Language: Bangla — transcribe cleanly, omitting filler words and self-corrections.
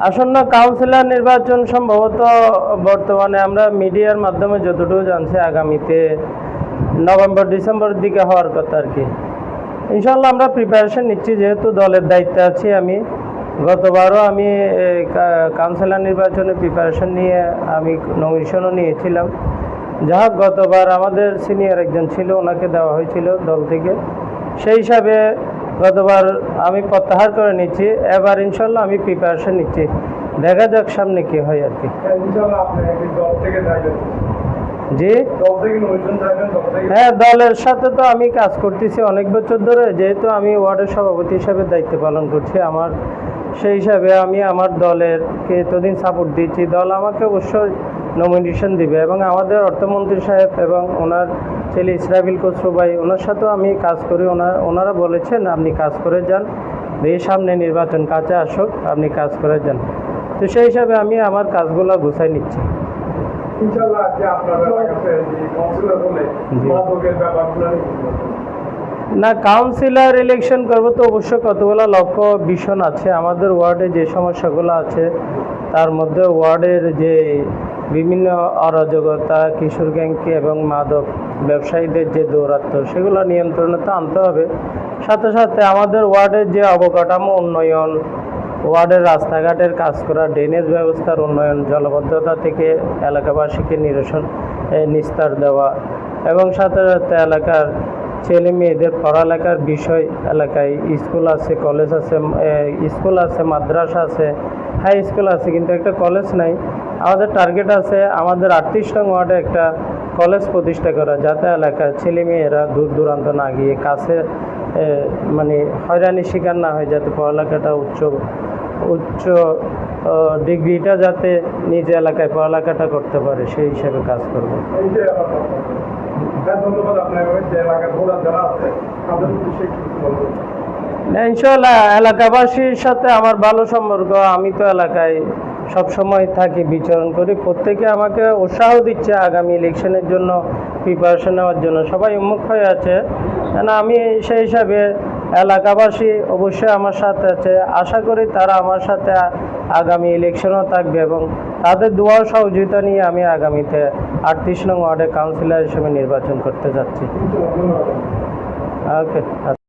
আসন্ন কাউন্সিলর নির্বাচন সম্ভবত বর্তমানে আমরা মিডিয়ার মাধ্যমে যতটুকু জানছি আগামীতে নভেম্বর ডিসেম্বরের দিকে হওয়ার কথা আর কি। ইনশাল্লাহ আমরা প্রিপারেশন নিচ্ছি, যেহেতু দলের দায়িত্বে আছি আমি। গতবারও আমি কাউন্সিলর নির্বাচনের প্রিপারেশন নিয়ে আমি নমিনেশনও নিয়েছিলাম। যা গতবার আমাদের সিনিয়র একজন ছিল, ওনাকে দেওয়া হয়েছিল দল থেকে, সেই হিসাবে গতবার আমি প্রত্যাহার করে নিচ্ছি। এবার ইনশাল্লাহ আমি প্রিপারেশন নিচ্ছি, দেখা যাক সামনে কি হয় আর কি। জি হ্যাঁ, দলের সাথে তো আমি কাজ করতেছি অনেক বছর ধরে, যেহেতু আমি ওয়ার্ডের সভাপতি হিসাবে দায়িত্ব পালন করছি আমার, সেই হিসাবে আমি আমার দলেরকে এতদিন সাপোর্ট দিচ্ছি। দল আমাকে অবশ্যই নমিনেশন দিবে এবং আমাদের অর্থমন্ত্রী সাহেব এবং ওনার ছেলে ইসরাফিল খসরু ভাই, ওনার সাথেও আমি কাজ করি। ওনারা বলেছেন আপনি কাজ করে যান, এই সামনে নির্বাচন কাছে আসুক, আপনি কাজ করে যান। তো সেই হিসাবে আমি আমার কাজগুলো গুছাই নিচ্ছি। না, কাউন্সিলর ইলেকশন করবো তো অবশ্যই কতগুলো লক্ষ্য ভীষণ আছে। আমাদের ওয়ার্ডে যে সমস্যাগুলো আছে তার মধ্যে ওয়ার্ডের যে বিভিন্ন অরাজকতা, কিশোর গ্যাংকে এবং মাদক ব্যবসায়ীদের যে দৌরাত্ম্য, সেগুলো নিয়ন্ত্রণে তো আনতে হবে। সাথে সাথে আমাদের ওয়ার্ডের যে অবকাঠামো উন্নয়ন, ওয়ার্ডের রাস্তাঘাটের কাজ করা, ড্রেনেজ ব্যবস্থার উন্নয়ন, জলবদ্ধতা থেকে এলাকাবাসীকে নিস্তার দেওয়া এবং সাথে সাথে এলাকার ছেলে মেয়েদের পড়ালেখার বিষয়, এলাকায় স্কুল আছে, কলেজ আছে, স্কুল আছে, মাদ্রাসা আছে, হাই স্কুল আছে, কিন্তু একটা কলেজ নাই। আমাদের টার্গেট আছে আমাদের 38 নং ওয়ার্ডে একটা কলেজ প্রতিষ্ঠা করা, যাতে এলাকার ছেলে মেয়েরা দূর দূরান্ত না গিয়ে কাছে মানে হয়রানির শিকার না হয়, যাতে পড়ালেখাটা উচ্চ ডিগ্রিটা যাতে নিজ এলাকায় পড়ালেখাটা করতে পারে, সেই হিসাবে কাজ করব। ইনশাল্লাহ এলাকাবাসীর সাথে আমার ভালো সম্পর্ক। আমি তো এলাকায় সবসময় থাকি, বিচরণ করি। প্রত্যেকে আমাকে উৎসাহ দিচ্ছে আগামী ইলেকশনের জন্য প্রিপারেশন নেওয়ার জন্য, সবাই উন্মুখ হয়ে আছে। আমি সেই হিসাবে এলাকাবাসী অবশ্যই আমার সাথে আছে, আশা করি তারা আমার সাথে আগামী ইলেকশনও থাকবে এবং তাদের দোয়া সহযোগিতা নিয়ে আমি আগামীতে 38 নং ওয়ার্ডে কাউন্সিলর হিসেবে নির্বাচন করতে যাচ্ছি। ওকে।